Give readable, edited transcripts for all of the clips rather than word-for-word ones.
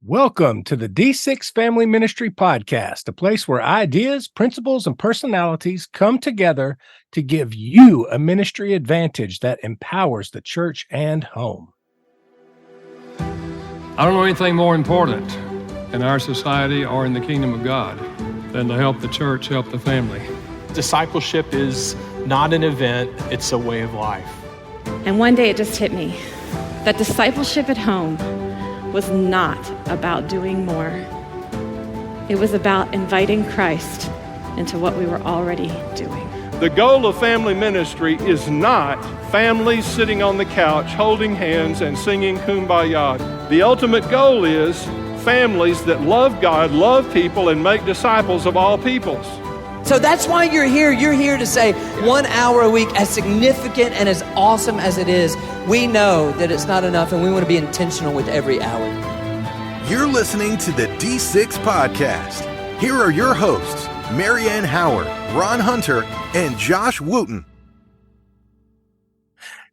Welcome to the D6 Family Ministry Podcast, a place where ideas, principles, and personalities come together to give you a ministry advantage that empowers the church and home. I don't know anything more important in our society or in the kingdom of God than to help the church, help the family. Discipleship is not an event, it's a way of life. And one day it just hit me that discipleship at home was not about doing more. It was about inviting Christ into what we were already doing. The goal of family ministry is not families sitting on the couch holding hands and singing Kumbaya. The ultimate goal is families that love God, love people, and make disciples of all peoples. So that's why you're here. You're here to say 1 hour a week, as significant and as awesome as it is, we know that it's not enough and we want to be intentional with every hour. You're listening to the D6 Podcast. Here are your hosts, Marianne Howard, Ron Hunter, and Josh Wooten.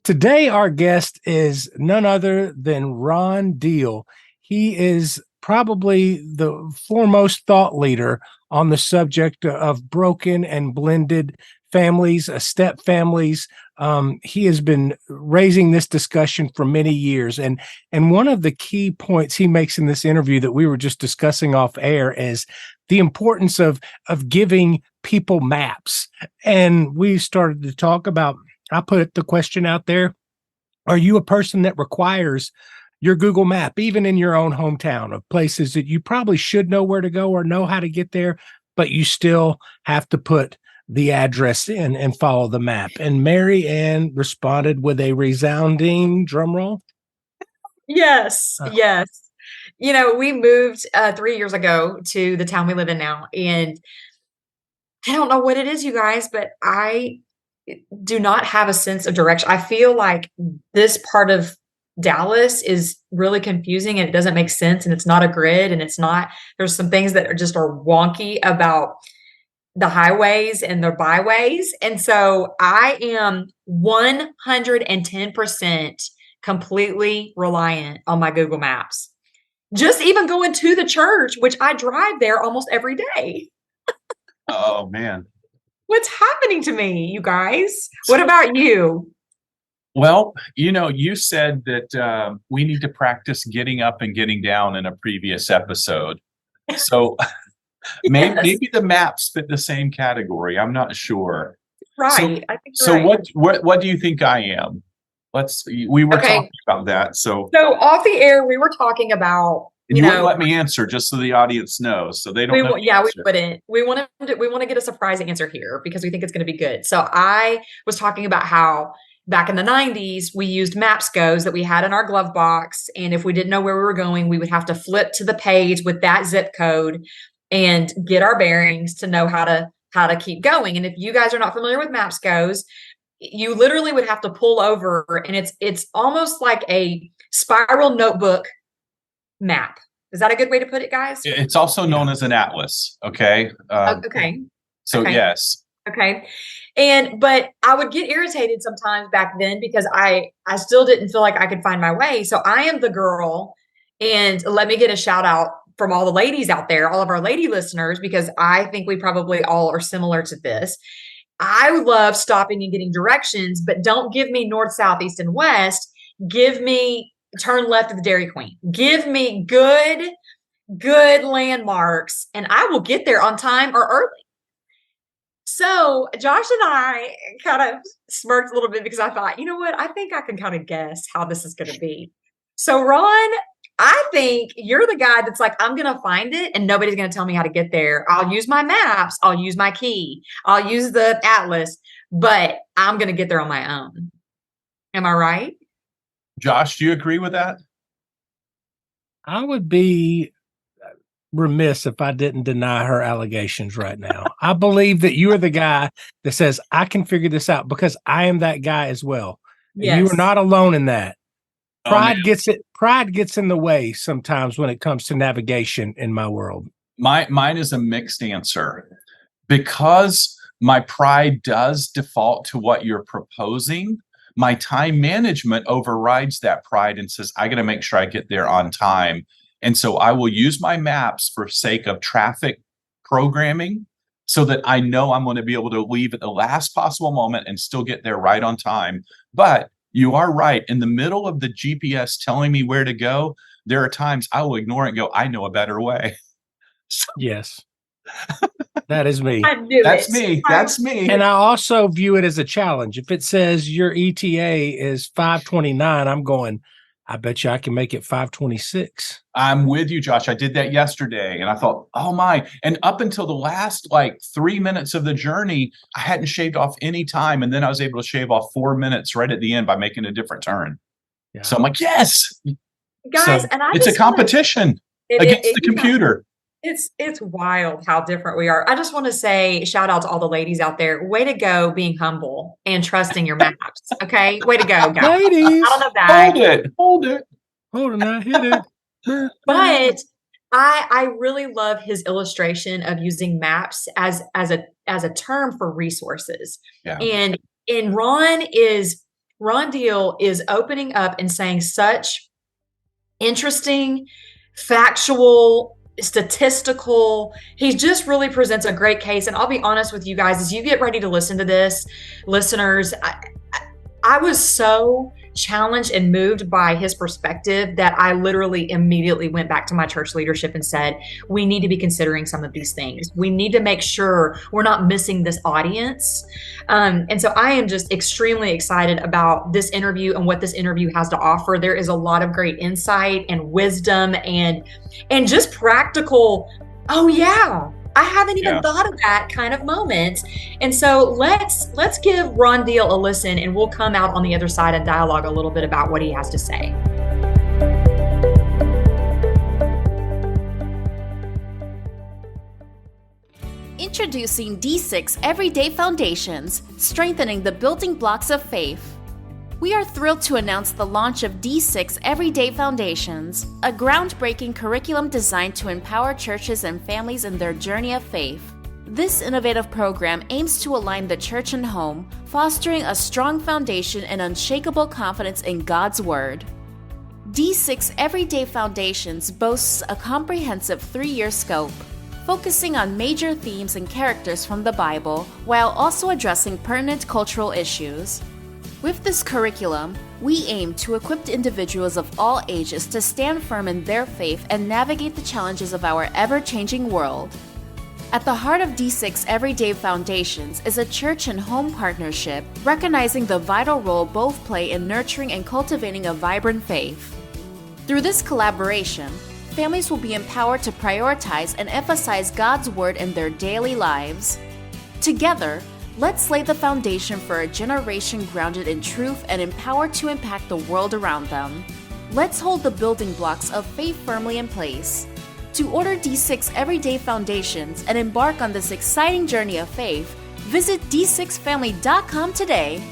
Today, our guest is none other than Ron Deal. He is probably the foremost thought leader on the subject of broken and blended families, step families. He has been raising this discussion for many years. And one of the key points he makes in this interview that we were just discussing off air is the importance of giving people maps. And we started to talk about, I put the question out there, are you a person that requires your Google map, even in your own hometown, of places that you probably should know where to go or know how to get there, but you still have to put the address in and follow the map? And Mary Ann responded with a resounding drum roll. Yes. You know, we moved 3 years ago to the town we live in now. And I don't know what it is, you guys, but I do not have a sense of direction. I feel like this part of Dallas is really confusing and it doesn't make sense, and it's not a grid, and there's some things that are wonky about the highways and the byways. And so I am 110% completely reliant on my Google Maps. Just even going to the church, which I drive there almost every day. Oh, man. What's happening to me, you guys? What about you? Well, you said that we need to practice getting up and getting down in a previous episode. So maybe the maps fit the same category. I'm not sure. Right. So what do you think I am? We were talking about that. So off the air, we were talking about, you wouldn't let me answer just so the audience knows, so they don't know. Yeah, we wouldn't. We want to get a surprise answer here because we think it's going to be good. So I was talking about how back in the 90s, we used MapsGos that we had in our glove box. And if we didn't know where we were going, we would have to flip to the page with that zip code and get our bearings to know how to keep going. And if you guys are not familiar with MapsGos, you literally would have to pull over, and it's almost like a spiral notebook map. Is that a good way to put it, guys? It's also known as an atlas. Okay. Yes. Okay. But I would get irritated sometimes back then because I still didn't feel like I could find my way. So I am the girl, and let me get a shout out from all the ladies out there, all of our lady listeners, because I think we probably all are similar to this. I love stopping and getting directions, but don't give me north, south, east, and west. Give me turn left at the Dairy Queen. Give me good landmarks, and I will get there on time or early. So Josh and I kind of smirked a little bit because I thought, you know what? I think I can kind of guess how this is going to be. So Ron, I think you're the guy that's like, I'm going to find it and nobody's going to tell me how to get there. I'll use my maps. I'll use my key. I'll use the atlas, but I'm going to get there on my own. Am I right? Josh, do you agree with that? I would be remiss if I didn't deny her allegations right now. I believe that you are the guy that says, I can figure this out, because I am that guy as well. Yes. You are not alone in that. Pride gets in the way sometimes when it comes to navigation in my world. Mine is a mixed answer, because my pride does default to what you're proposing. My time management overrides that pride and says, I got to make sure I get there on time. And so I will use my maps for sake of traffic programming so that I know I'm going to be able to leave at the last possible moment and still get there right on time. But you are right. In the middle of the GPS telling me where to go, there are times I will ignore it and go, I know a better way. Yes. That is me. I knew That's it. me. That's me. And I also view it as a challenge. If it says your ETA is 5:29, I'm going, I bet you I can make it 5:26. I'm with you, Josh. I did that yesterday and I thought, oh my. And up until the last 3 minutes of the journey, I hadn't shaved off any time. And then I was able to shave off 4 minutes right at the end by making a different turn. Yeah. So I'm like, yes. Guys, So and I it's a just wanna- competition It- against it- the yeah. computer. It's wild how different we are. I just want to say shout out to all the ladies out there. Way to go being humble and trusting your maps. Okay. Way to go, guys. Ladies, Out on the bag. Hold it. hold on, I hit it. But I really love his illustration of using maps as a term for resources. Yeah. And Ron Deal is opening up and saying such interesting, factual, statistical. He just really presents a great case. And I'll be honest with you guys, as you get ready to listen to this, listeners, I was so challenged and moved by his perspective that I literally immediately went back to my church leadership and said, we need to be considering some of these things. We need to make sure we're not missing this audience. And so I am just extremely excited about this interview and what this interview has to offer. There is a lot of great insight and wisdom and just practical, oh yeah, I haven't even thought of that kind of moment. And so let's give Ron Deal a listen, and we'll come out on the other side and dialogue a little bit about what he has to say. Introducing D6 Everyday Foundations, strengthening the building blocks of faith. We are thrilled to announce the launch of D6 Everyday Foundations, a groundbreaking curriculum designed to empower churches and families in their journey of faith. This innovative program aims to align the church and home, fostering a strong foundation and unshakable confidence in God's Word. D6 Everyday Foundations boasts a comprehensive 3-year scope, focusing on major themes and characters from the Bible while also addressing pertinent cultural issues. With this curriculum, we aim to equip individuals of all ages to stand firm in their faith and navigate the challenges of our ever-changing world. At the heart of D6 Everyday Foundations is a church and home partnership, recognizing the vital role both play in nurturing and cultivating a vibrant faith. Through this collaboration, families will be empowered to prioritize and emphasize God's Word in their daily lives. Together, let's lay the foundation for a generation grounded in truth and empowered to impact the world around them. Let's hold the building blocks of faith firmly in place. To order D6 Everyday Foundations and embark on this exciting journey of faith, visit d6family.com today.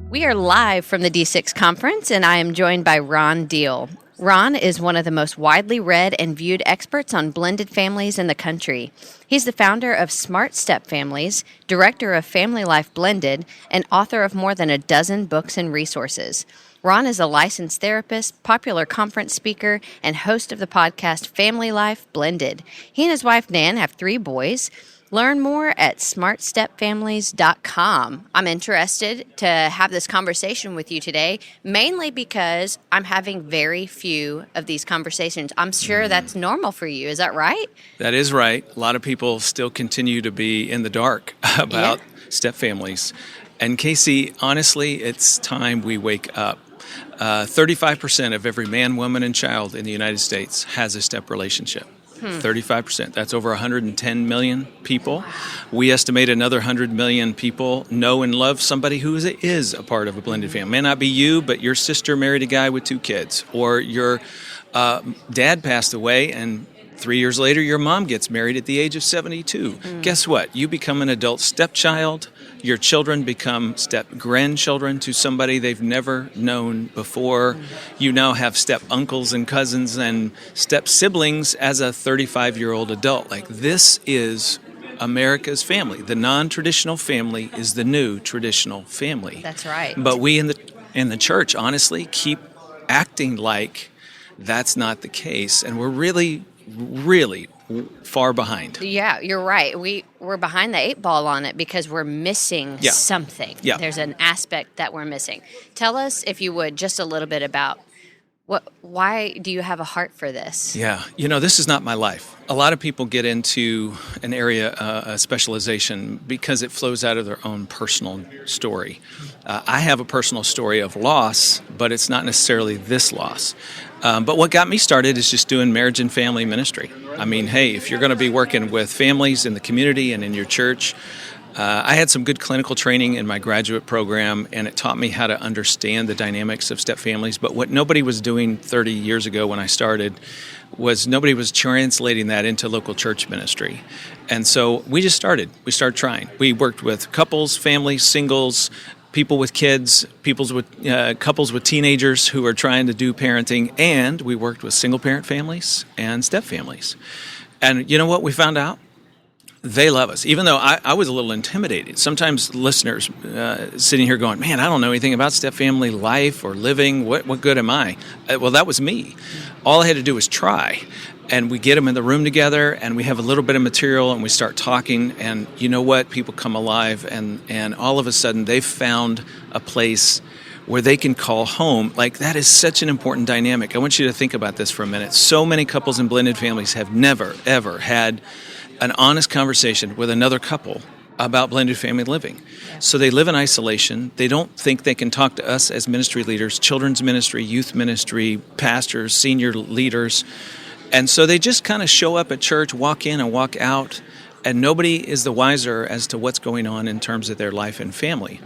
We are live from the D6 conference, and I am joined by Ron Deal. Ron is one of the most widely read and viewed experts on blended families in the country. He's the founder of Smart Step Families, director of Family Life Blended, and author of more than a dozen books and resources. Ron is a licensed therapist, popular conference speaker, and host of the podcast Family Life Blended. He and his wife, Nan, have 3 boys. Learn more at smartstepfamilies.com. I'm interested to have this conversation with you today, mainly because I'm having very few of these conversations. I'm sure that's normal for you. Is that right? That is right. A lot of people still continue to be in the dark about step families. And Casey, honestly, it's time we wake up. 35% of every man, woman, and child in the United States has a step relationship. 35%. That's over 110 million people. We estimate another 100 million people know and love somebody who is a part of a blended family. May not be you, but your sister married a guy with 2 kids, or your dad passed away and 3 years later, your mom gets married at the age of 72. Guess what? You become an adult stepchild. Your children become step-grandchildren to somebody they've never known before. You now have step-uncles and cousins and step-siblings as a 35-year-old adult. Like, this is America's family. The non-traditional family is the new traditional family. That's right. But we in the church, honestly, keep acting like that's not the case. And we're really, really far behind. Yeah, you're right. We're behind the 8 ball on it because we're missing something. Yeah. There's an aspect that we're missing. Tell us, if you would, just a little bit about why do you have a heart for this? Yeah, this is not my life. A lot of people get into an area, a specialization, because it flows out of their own personal story. I have a personal story of loss, but it's not necessarily this loss. But what got me started is just doing marriage and family ministry. I mean, hey, if you're going to be working with families in the community and in your church, I had some good clinical training in my graduate program, and it taught me how to understand the dynamics of step families. But what nobody was doing 30 years ago when I started was nobody was translating that into local church ministry. And so we just started. We started trying. We worked with couples, families, singles, people with kids, couples with teenagers who are trying to do parenting, and we worked with single-parent families and step families. And you know what we found out? They love us, even though I was a little intimidated. Sometimes listeners sitting here going, man, I don't know anything about step family life or living. What good am I? Well, that was me. All I had to do was try. And we get them in the room together, and we have a little bit of material, and we start talking. And you know what? People come alive, and all of a sudden they've found a place where they can call home. Like, that is such an important dynamic. I want you to think about this for a minute. So many couples and blended families have never, ever had an honest conversation with another couple about blended family living. So they live in isolation. They don't think they can talk to us as ministry leaders, children's ministry, youth ministry, pastors, senior leaders. And so they just kind of show up at church, walk in and walk out, and nobody is the wiser as to what's going on in terms of their life and family.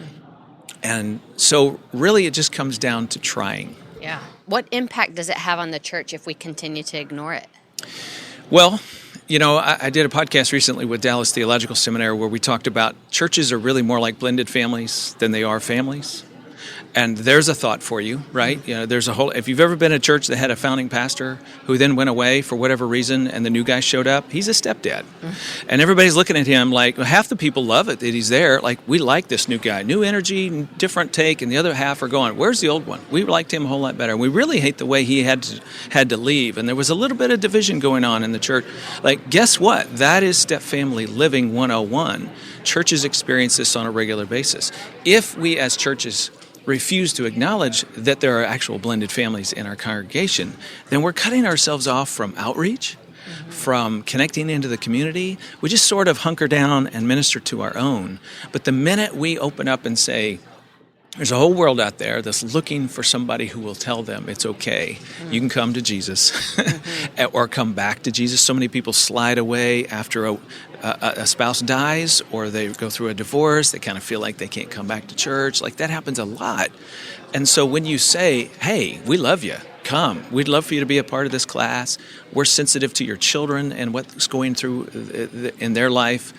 And so really it just comes down to trying. Yeah. What impact does it have on the church if we continue to ignore it? Well, I did a podcast recently with Dallas Theological Seminary where we talked about churches are really more like blended families than they are families. And there's a thought for you, right? There's a whole, if you've ever been at a church that had a founding pastor who then went away for whatever reason and the new guy showed up, he's a stepdad. And everybody's looking at him like, half the people love it that he's there. Like, we like this new guy, new energy, different take. And the other half are going, where's the old one? We liked him a whole lot better. And we really hate the way he had to leave. And there was a little bit of division going on in the church. Like, guess what? That is step family living 101. Churches experience this on a regular basis. If we as churches refuse to acknowledge that there are actual blended families in our congregation, then we're cutting ourselves off from outreach, from connecting into the community. We just sort of hunker down and minister to our own. But the minute we open up and say, there's a whole world out there that's looking for somebody who will tell them it's okay. You can come to Jesus or come back to Jesus. So many people slide away after a spouse dies or they go through a divorce. They kind of feel like they can't come back to church. Like, that happens a lot. And so when you say, hey, we love you, come. We'd love for you to be a part of this class. We're sensitive to your children and what's going through in their life.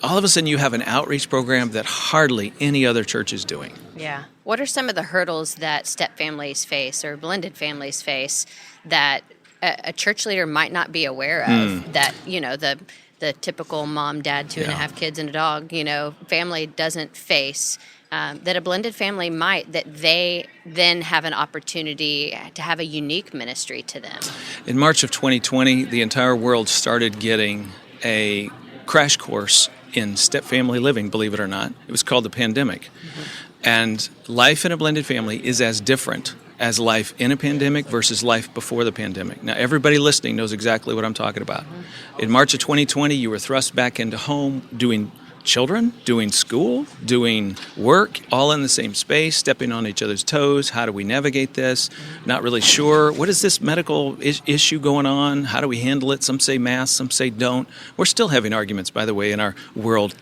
All of a sudden you have an outreach program that hardly any other church is doing. Yeah. What are some of the hurdles that step families face or blended families face that a church leader might not be aware of? That, the typical mom, dad, 2.5 kids and a dog, family doesn't face, that a blended family might, that they then have an opportunity to have a unique ministry to them? In March of 2020, the entire world started getting a crash course in step family living, believe it or not. It was called the pandemic. And life in a blended family is as different as life in a pandemic versus life before the pandemic. Now, everybody listening knows exactly what I'm talking about. In March of 2020, you were thrust back into home doing children, doing school, doing work, all in the same space, stepping on each other's toes. How do we navigate this? Not really sure. What is this medical issue going on? How do we handle it? Some say mask, some say don't. We're still having arguments, by the way, in our world,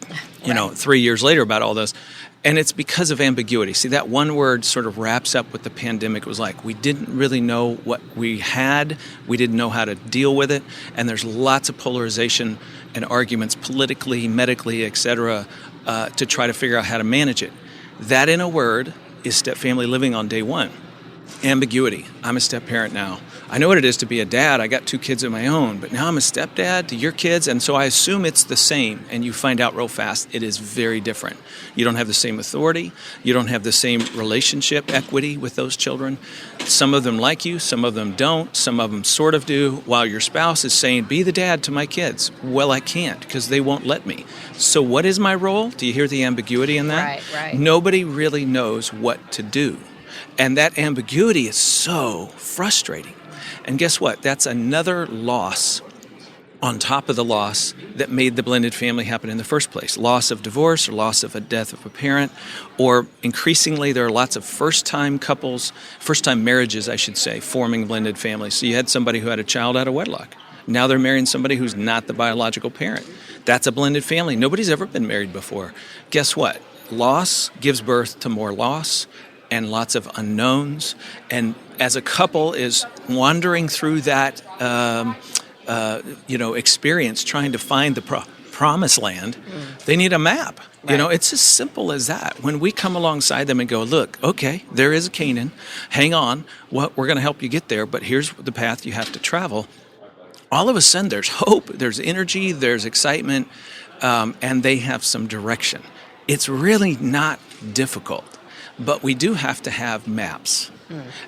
3 years later about all this. And it's because of ambiguity. See, that one word sort of wraps up what the pandemic was like. We didn't really know what we had. We didn't know how to deal with it. And there's lots of polarization and arguments politically, medically, et cetera, to try to figure out how to manage it. That, in a word, is step family living on day one. Ambiguity. I'm a step parent now. I know what it is to be a dad. I got 2 kids of my own, but now I'm a stepdad to your kids, and so I assume it's the same, and you find out real fast it is very different. You don't have the same authority. You don't have the same relationship equity with those children. Some of them like you, some of them don't, some of them sort of do, while your spouse is saying, be the dad to my kids. Well, I can't because they won't let me. So what is my role? Do you hear the ambiguity in that? Right. Nobody really knows what to do. And that ambiguity is so frustrating. And guess what? That's another loss on top of the loss that made the blended family happen in the first place. Loss of divorce or loss of a death of a parent, or increasingly there are lots of first-time couples, first-time marriages, I should say, forming blended families. So you had somebody who had a child out of wedlock. Now they're marrying somebody who's not the biological parent. That's a blended family. Nobody's ever been married before. Guess what? Loss gives birth to more loss and lots of unknowns. And as a couple is wandering through that, experience, trying to find the promised land, they need a map. Right. It's as simple as that. When we come alongside them and go, look, okay, there is a Canaan. Hang on. We're going to help you get there, but here's the path you have to travel. All of a sudden, there's hope, there's energy, there's excitement, and they have some direction. It's really not difficult. But we do have to have maps.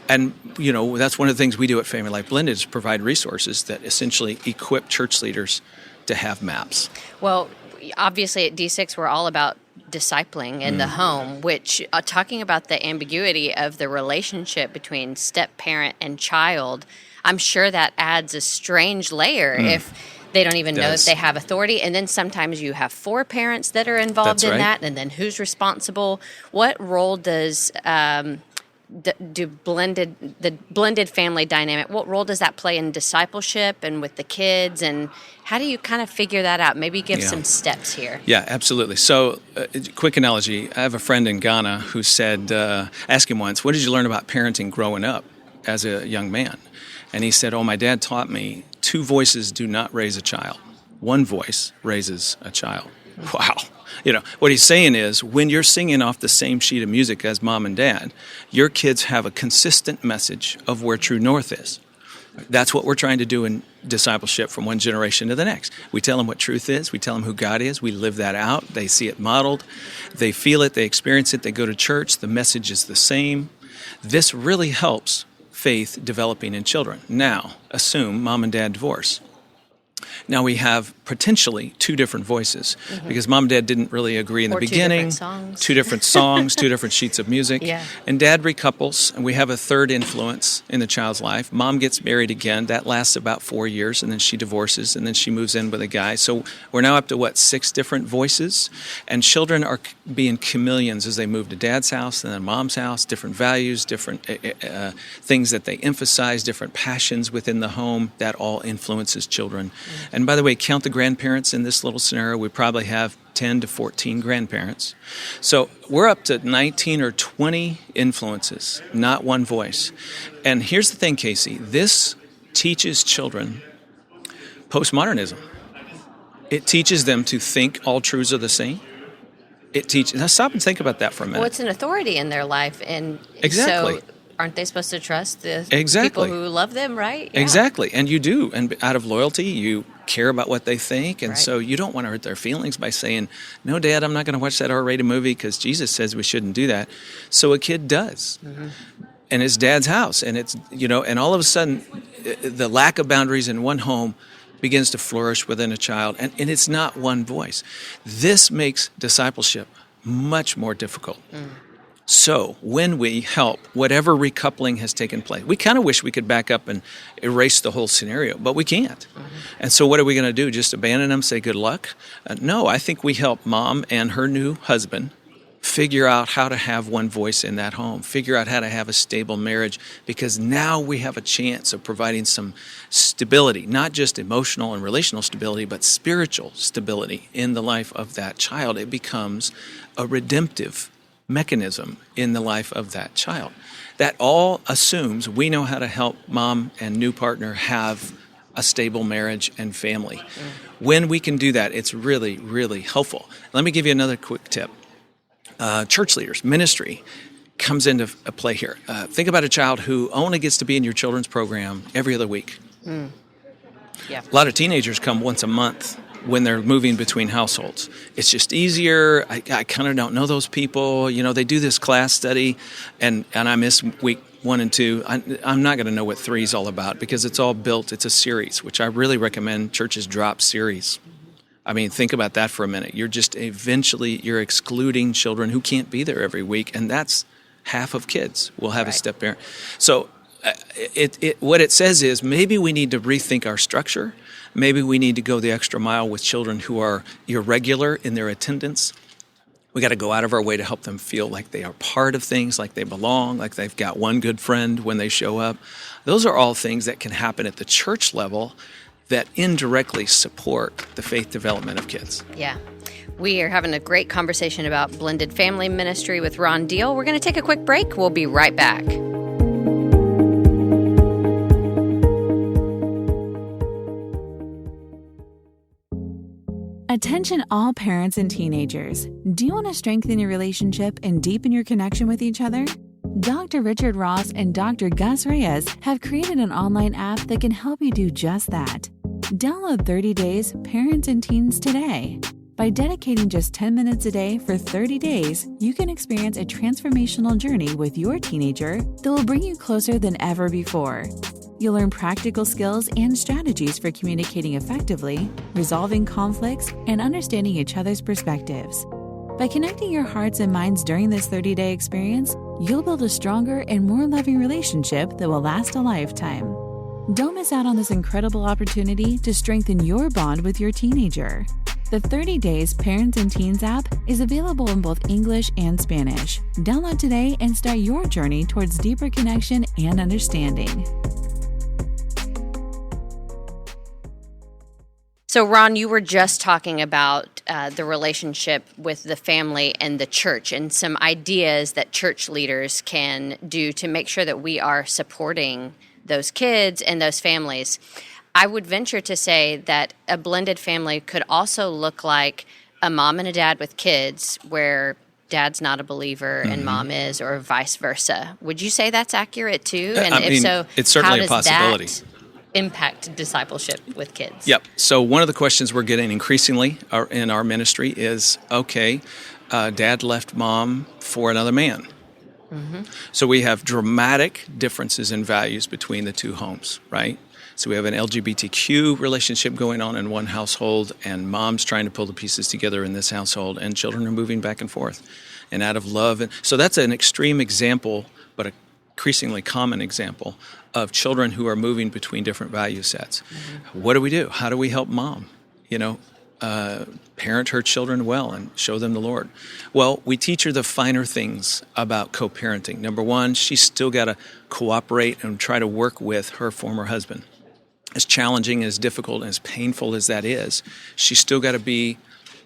And, that's one of the things we do at Family Life Blended is provide resources that essentially equip church leaders to have maps. Well, obviously at D6, we're all about discipling in the home, which talking about the ambiguity of the relationship between step parent and child, I'm sure that adds a strange layer if they don't even know that they have authority. And then sometimes you have 4 parents that are involved in that. And then who's responsible? What role does the blended family dynamic, what role does that play in discipleship and with the kids? And how do you kind of figure that out? Maybe give some steps here. Yeah, absolutely. So quick analogy. I have a friend in Ghana who said, ask him once, what did you learn about parenting growing up as a young man? And he said, my dad taught me 2 voices do not raise a child. 1 voice raises a child. Wow. What he's saying is when you're singing off the same sheet of music as mom and dad, your kids have a consistent message of where true north is. That's what we're trying to do in discipleship from one generation to the next. We tell them what truth is. We tell them who God is. We live that out. They see it modeled. They feel it. They experience it. They go to church. The message is the same. This really helps faith developing in children. Now, assume mom and dad divorce. Now we have potentially 2 different voices because mom and dad didn't really agree in the beginning. 2 different songs, 2 different sheets of music. Yeah. And dad recouples, and we have a third influence in the child's life. Mom gets married again. That lasts about 4 years, and then she divorces, and then she moves in with a guy. So we're now up to, 6 different voices? And children are being chameleons as they move to dad's house and then mom's house, different values, different things that they emphasize, different passions within the home. That all influences children. And by the way, count the grandparents in this little scenario. We probably have 10 to 14 grandparents. So we're up to 19 or 20 influences, not 1 voice. And here's the thing, Casey. This teaches children postmodernism. It teaches them to think all truths are the same. Now stop and think about that for a minute. Well, it's an authority in their life. And exactly. So aren't they supposed to trust the exactly. people who love them, right? Yeah. Exactly. And you do. And out of loyalty, you care about what they think. And so you don't want to hurt their feelings by saying, no, Dad, I'm not going to watch that R-rated movie because Jesus says we shouldn't do that. So a kid does. And it's dad's house. And it's, and all of a sudden, the lack of boundaries in one home begins to flourish within a child. And it's not one voice. This makes discipleship much more difficult. So when we help, whatever recoupling has taken place, we kind of wish we could back up and erase the whole scenario, but we can't. And so what are we going to do? Just abandon them, say good luck? No, I think we help mom and her new husband figure out how to have one voice in that home, figure out how to have a stable marriage, because now we have a chance of providing some stability, not just emotional and relational stability, but spiritual stability in the life of that child. It becomes a redemptive mechanism in the life of that child. That all assumes we know how to help mom and new partner have a stable marriage and family. When we can do that, it's really, really helpful. Let me give you another quick tip. Church leaders, ministry comes into play here. Think about a child who only gets to be in your children's program every other week. Yeah. A lot of teenagers come once a month when they're moving between households. It's just easier. I kind of don't know those people. You know, they do this class study, and I miss week 1 and 2. I'm not going to know what 3 is all about because it's all built. It's a series, which I really recommend churches drop series. I mean, think about that for a minute. You're excluding children who can't be there every week, and that's half of kids will have a step parent. So what it says is maybe we need to rethink our structure. Maybe we need to go the extra mile with children who are irregular in their attendance. We got to go out of our way to help them feel like they are part of things, like they belong, like they've got one good friend when they show up. Those are all things that can happen at the church level that indirectly support the faith development of kids. Yeah. We are having a great conversation about blended family ministry with Ron Deal. We're going to take a quick break. We'll be right back. Attention all parents and teenagers. Do you want to strengthen your relationship and deepen your connection with each other? Dr. Richard Ross and Dr. Gus Reyes have created an online app that can help you do just that. Download 30 Days Parents and Teens today. By dedicating just 10 minutes a day for 30 days, you can experience a transformational journey with your teenager that will bring you closer than ever before. You'll learn practical skills and strategies for communicating effectively, resolving conflicts, and understanding each other's perspectives. By connecting your hearts and minds during this 30-day experience, you'll build a stronger and more loving relationship that will last a lifetime. Don't miss out on this incredible opportunity to strengthen your bond with your teenager. The 30 Days Parents and Teens app is available in both English and Spanish. Download today and start your journey towards deeper connection and understanding. So, Ron, you were just talking about the relationship with the family and the church and some ideas that church leaders can do to make sure that we are supporting those kids and those families. I would venture to say that a blended family could also look like a mom and a dad with kids where dad's not a believer and mom is, or vice versa. Would you say that's accurate too? And if so, it's certainly how a does possibility. that impact discipleship with kids? Yep. So one of the questions we're getting increasingly in our ministry is, okay, dad left mom for another man. So we have dramatic differences in values between the two homes, right? So we have an LGBTQ relationship going on in one household, and mom's trying to pull the pieces together in this household, and children are moving back and forth and out of love. And so that's an extreme example, but an increasingly common example of children who are moving between different value sets. What do? How do we help mom? Parent her children well and show them the Lord. Well, we teach her the finer things about co-parenting. Number one, she's still got to cooperate and try to work with her former husband. As challenging, as difficult, as painful as that is, she's still got to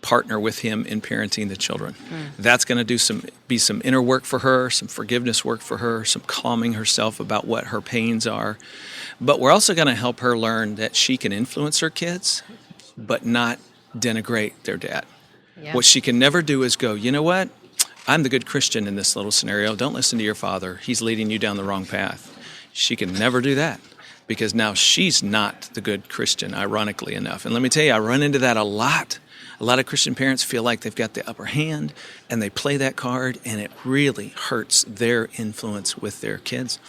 partner with him in parenting the children. That's going to be some inner work for her, some forgiveness work for her, some calming herself about what her pains are. But we're also going to help her learn that she can influence her kids, but not denigrate their dad. Yeah. What she can never do is go, you know what? I'm the good Christian in this little scenario. Don't listen to your father. He's leading you down the wrong path. She can never do that because now she's not the good Christian, ironically enough. And let me tell you, I run into that a lot. A lot of Christian parents feel like they've got the upper hand and they play that card, and it really hurts their influence with their kids.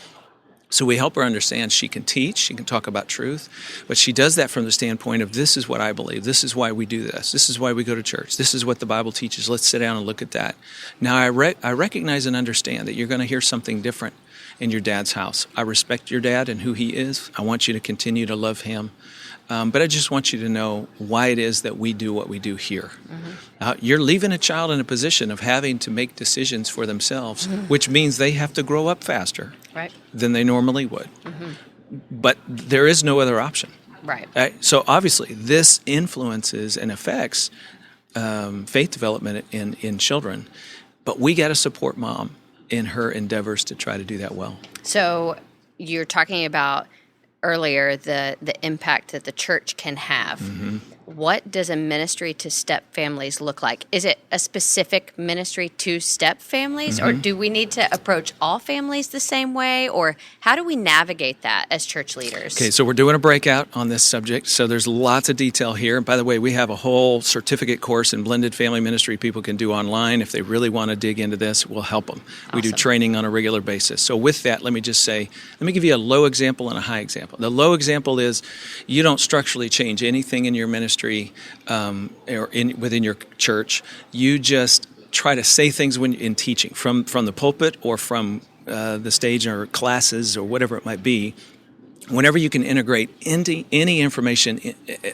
So we help her understand she can teach, she can talk about truth, but she does that from the standpoint of, this is what I believe, this is why we do this is why we go to church, this is what the Bible teaches, let's sit down and look at that. Now I recognize and understand that you're going to hear something different in your dad's house. I respect your dad and who he is. I want you to continue to love him. But I just want you to know why it is that we do what we do here. You're leaving a child in a position of having to make decisions for themselves, which means they have to grow up faster than they normally would. But there is no other option. Right. So obviously, this influences and affects faith development in children. But we got to support mom in her endeavors to try to do that well. So you're talking about earlier the impact that the church can have. Mm-hmm. What does a ministry to step families look like? Is it a specific ministry to step families, or do we need to approach all families the same way, or how do we navigate that as church leaders? Okay, so we're doing a breakout on this subject. So there's lots of detail here. And by the way, we have a whole certificate course in blended family ministry people can do online. If they really want to dig into this, we'll help them. We do training on a regular basis. So with that, let me give you a low example and a high example. The low example is you don't structurally change anything in your ministry or within your church. You just try to say things when in teaching from the pulpit or from the stage or classes or whatever it might be. Whenever you can integrate any information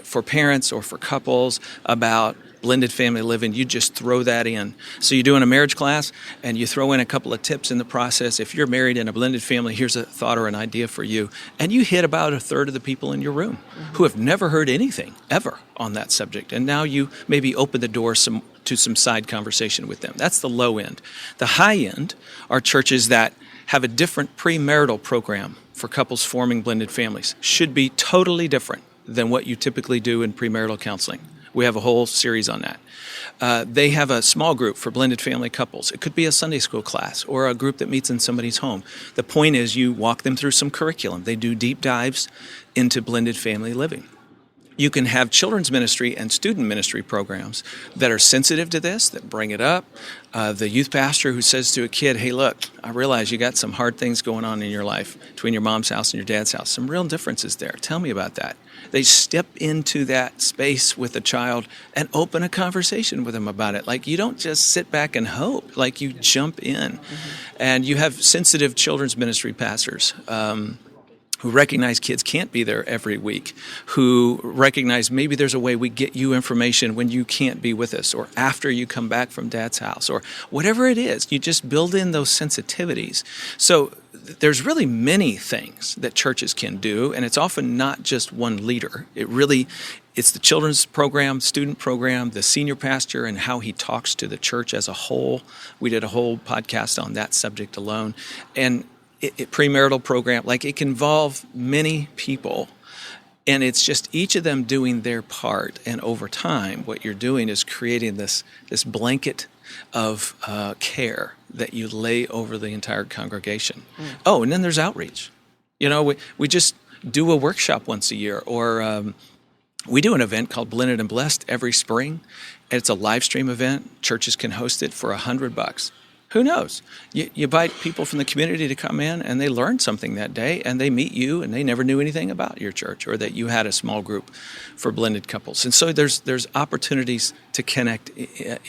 for parents or for couples about blended family living, you just throw that in. So you're doing a marriage class and you throw in a couple of tips in the process. If you're married in a blended family, here's a thought or an idea for you. And you hit about a third of the people in your room who have never heard anything ever on that subject. And now you maybe open the door to some side conversation with them. That's the low end. The high end are churches that have a different premarital program for couples forming blended families. Should be totally different than what you typically do in premarital counseling. We have a whole series on that. They have a small group for blended family couples. It could be a Sunday school class or a group that meets in somebody's home. The point is you walk them through some curriculum. They do deep dives into blended family living. You can have children's ministry and student ministry programs that are sensitive to this, that bring it up. The youth pastor who says to a kid, hey, look, I realize you got some hard things going on in your life between your mom's house and your dad's house. Some real differences there. Tell me about that. They step into that space with a child and open a conversation with them about it. Like, you don't just sit back and hope. Like, you jump in. And you have sensitive children's ministry pastors who recognize kids can't be there every week, who recognize maybe there's a way we get you information when you can't be with us or after you come back from dad's house or whatever it is. You just build in those sensitivities. So there's really many things that churches can do, and it's often not just one leader. It's the children's program, student program, the senior pastor, and how he talks to the church as a whole. We did a whole podcast on that subject alone. And premarital program, like, it can involve many people, and it's just each of them doing their part. And over time, what you're doing is creating this blanket of care that you lay over the entire congregation. Oh, and then there's outreach. You know, we just do a workshop once a year, or we do an event called Blended and Blessed every spring. It's a live stream event. Churches can host it for $100. Who knows? You invite people from the community to come in, and they learn something that day, and they meet you, and they never knew anything about your church or that you had a small group for blended couples. And so there's opportunities to connect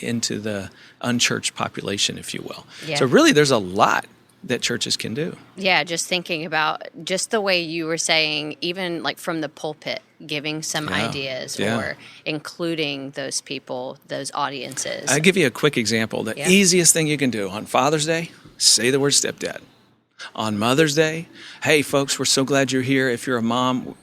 into the unchurched population, if you will. Yeah. So really, there's a lot that churches can do. Yeah, just thinking about just the way you were saying, even like from the pulpit, giving some ideas or including those people, those audiences. I'll give you a quick example. The easiest thing you can do on Father's Day, say the word stepdad. On Mother's Day, hey folks, we're so glad you're here. If you're a mom,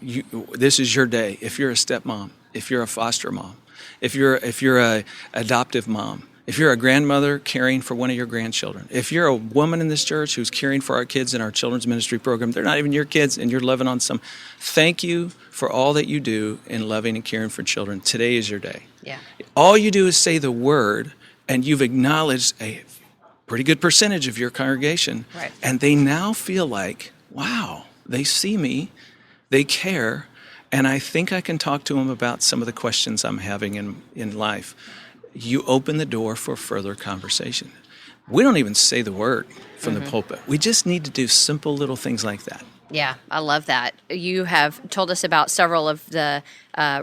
this is your day. If you're a stepmom, if you're a foster mom, if you're a adoptive mom, if you're a grandmother caring for one of your grandchildren, if you're a woman in this church who's caring for our kids in our children's ministry program, they're not even your kids and you're loving on some. Thank you for all that you do in loving and caring for children. Today is your day. Yeah. All you do is say the word, and you've acknowledged a pretty good percentage of your congregation. Right. And they now feel like, wow, they see me, they care, and I think I can talk to them about some of the questions I'm having in life. You open the door for further conversation. We don't even say the word from the pulpit. We just need to do simple little things like that. Yeah, I love that. You have told us about several of the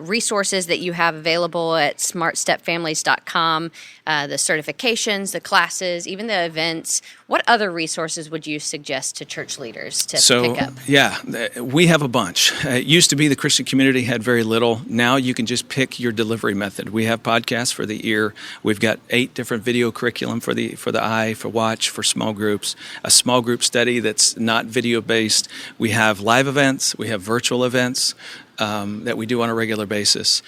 resources that you have available at smartstepfamilies.com, the certifications, the classes, even the events. What other resources would you suggest to church leaders to pick up? Yeah, we have a bunch. It used to be the Christian community had very little. Now you can just pick your delivery method. We have podcasts for the ear. We've got 8 different video curriculum for the eye, for watch, for small groups, a small group study that's not video-based. We have live events. We have virtual events that we do on a regular basis.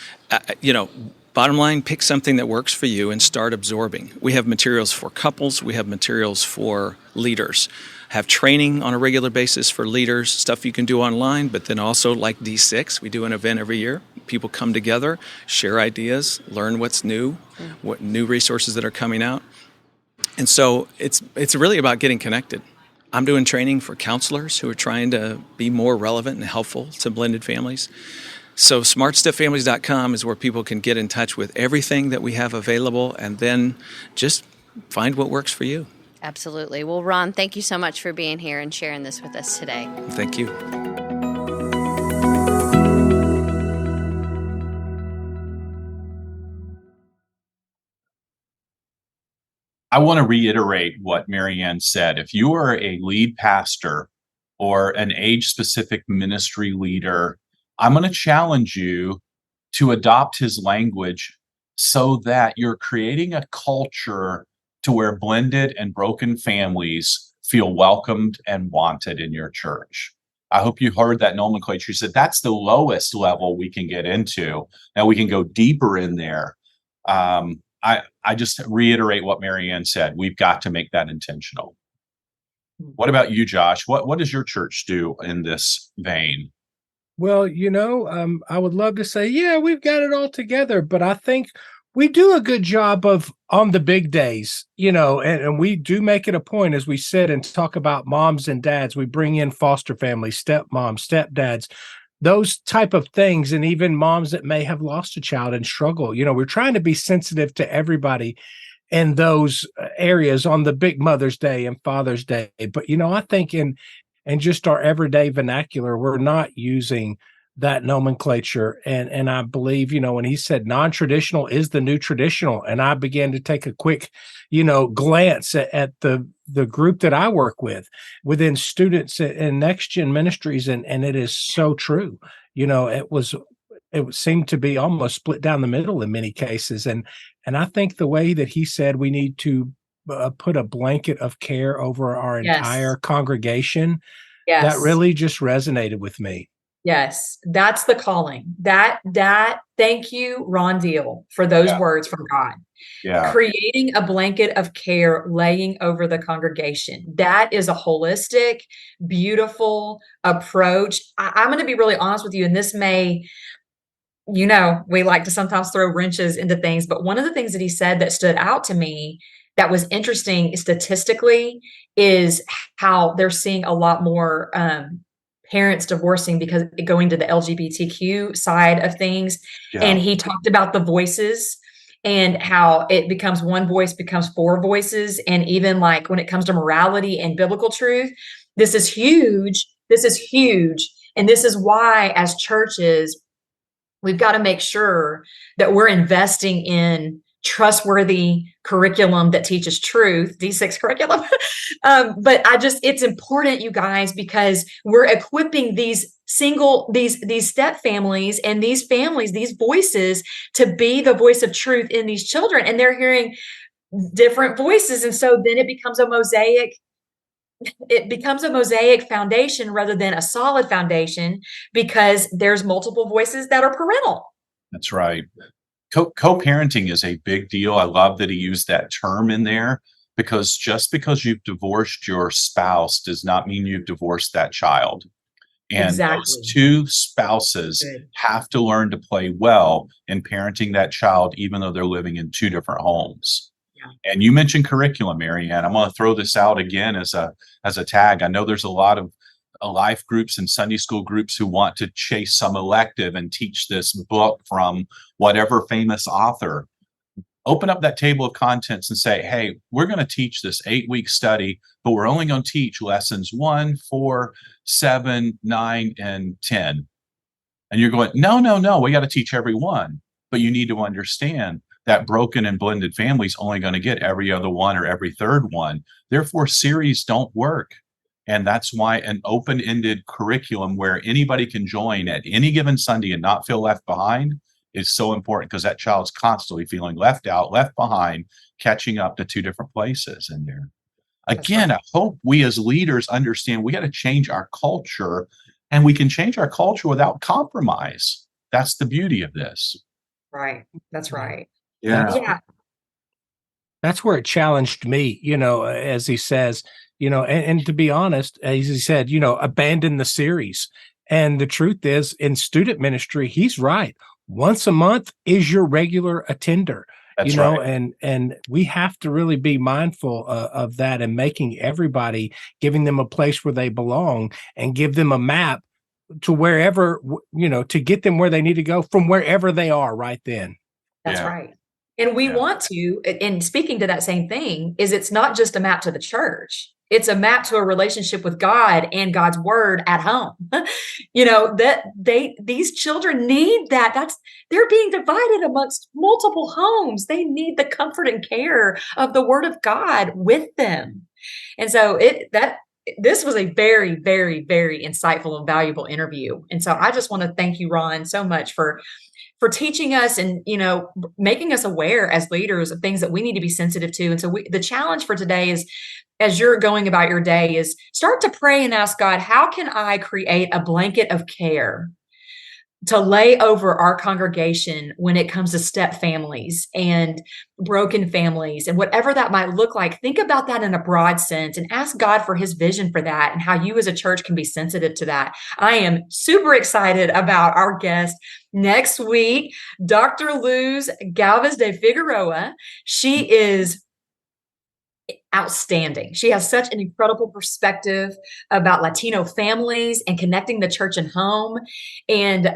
Bottom line, pick something that works for you and start absorbing. We have materials for couples. We have materials for leaders. Have training on a regular basis for leaders, stuff you can do online, but then also like D6, we do an event every year. People come together, share ideas, learn what's new, what new resources that are coming out. And so it's really about getting connected. I'm doing training for counselors who are trying to be more relevant and helpful to blended families. So smartstepfamilies.com is where people can get in touch with everything that we have available and then just find what works for you. Absolutely. Well, Ron, thank you so much for being here and sharing this with us today. Thank you. I want to reiterate what Marianne said. If you are a lead pastor or an age-specific ministry leader, I'm going to challenge you to adopt his language so that you're creating a culture to where blended and broken families feel welcomed and wanted in your church. I hope you heard that nomenclature. You said that's the lowest level we can get into. Now we can go deeper in there. I just reiterate what Marianne said. We've got to make that intentional. What about you, Josh? What does your church do in this vein? Well, I would love to say, yeah, we've got it all together, but I think we do a good job of on the big days, and we do make it a point, as we said, and talk about moms and dads. We bring in foster families, stepmoms, stepdads, those type of things, and even moms that may have lost a child and struggle. We're trying to be sensitive to everybody in those areas on the big Mother's Day and Father's Day. But, I think in just our everyday vernacular, we're not using that nomenclature. And I believe, when he said non-traditional is the new traditional, and I began to take a quick, glance at the group that I work with within students in Next Gen Ministries. And it is so true. It seemed to be almost split down the middle in many cases. And I think the way that he said we need to put a blanket of care over our entire congregation, that really just resonated with me. Yes, that's the calling. That thank you, Ron Deal, for those words from God. Yeah. Creating a blanket of care, laying over the congregation. That is a holistic, beautiful approach. I'm going to be really honest with you, and this may, we like to sometimes throw wrenches into things, but one of the things that he said that stood out to me that was interesting statistically is how they're seeing a lot more parents divorcing because going to the LGBTQ side of things. Yeah. And he talked about the voices and how it becomes one voice becomes four voices. And even like when it comes to morality and biblical truth, this is huge. This is huge. And this is why as churches, we've got to make sure that we're investing in trustworthy curriculum that teaches truth, D6 curriculum. But it's important, you guys, because we're equipping these step families and these families, these voices to be the voice of truth in these children. And they're hearing different voices. And so then it becomes a mosaic foundation rather than a solid foundation because there's multiple voices that are parental. That's right. Co-parenting is a big deal. I love that he used that term in there because just because you've divorced your spouse does not mean you've divorced that child. And those two spouses have to learn to play well in parenting that child, even though they're living in two different homes. Yeah. And you mentioned curriculum, Marianne. I'm going to throw this out again as a tag. I know there's a lot of life groups and Sunday school groups who want to chase some elective and teach this book from whatever famous author. Open up that table of contents and say, hey, we're going to teach this 8-week study, but we're only going to teach lessons 1, 4, 7, 9, and 10. And you're going, no, we got to teach every one. But you need to understand that broken and blended families only going to get every other one or every third one. Therefore, series don't work. And that's why an open-ended curriculum where anybody can join at any given Sunday and not feel left behind is so important because that child's constantly feeling left out, left behind, catching up to two different places in there. Again, I hope we as leaders understand we got to change our culture, and we can change our culture without compromise. That's the beauty of this. Right. That's right. Yeah. That's where it challenged me, as he says, and to be honest, as he said, abandon the series. And the truth is, in student ministry, he's right. Once a month is your regular attender. That's right. And we have to really be mindful of that, and making everybody, giving them a place where they belong, and give them a map to wherever, to get them where they need to go from wherever they are right then. That's right. And we want to, and speaking to that same thing, is it's not just a map to the church. It's a map to a relationship with God and God's word at home. These children need that. They're being divided amongst multiple homes. They need the comfort and care of the word of God with them. And so this was a very, very, very insightful and valuable interview. And so I just want to thank you, Ron, so much for teaching us and, making us aware as leaders of things that we need to be sensitive to. And so the challenge for today is, as you're going about your day, is start to pray and ask God, how can I create a blanket of care to lay over our congregation when it comes to step families and broken families and whatever that might look like? Think about that in a broad sense and ask God for his vision for that and how you as a church can be sensitive to that. I am super excited about our guest next week, Dr. Luz Galvez de Figueroa. She is outstanding. She has such an incredible perspective about Latino families and connecting the church and home. And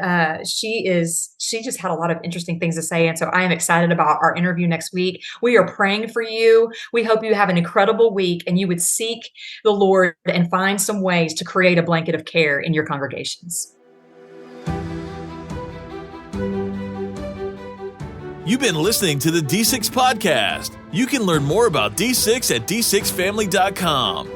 she just had a lot of interesting things to say. And so I am excited about our interview next week. We are praying for you. We hope you have an incredible week and you would seek the Lord and find some ways to create a blanket of care in your congregations. You've been listening to the D6 Podcast. You can learn more about D6 at d6family.com.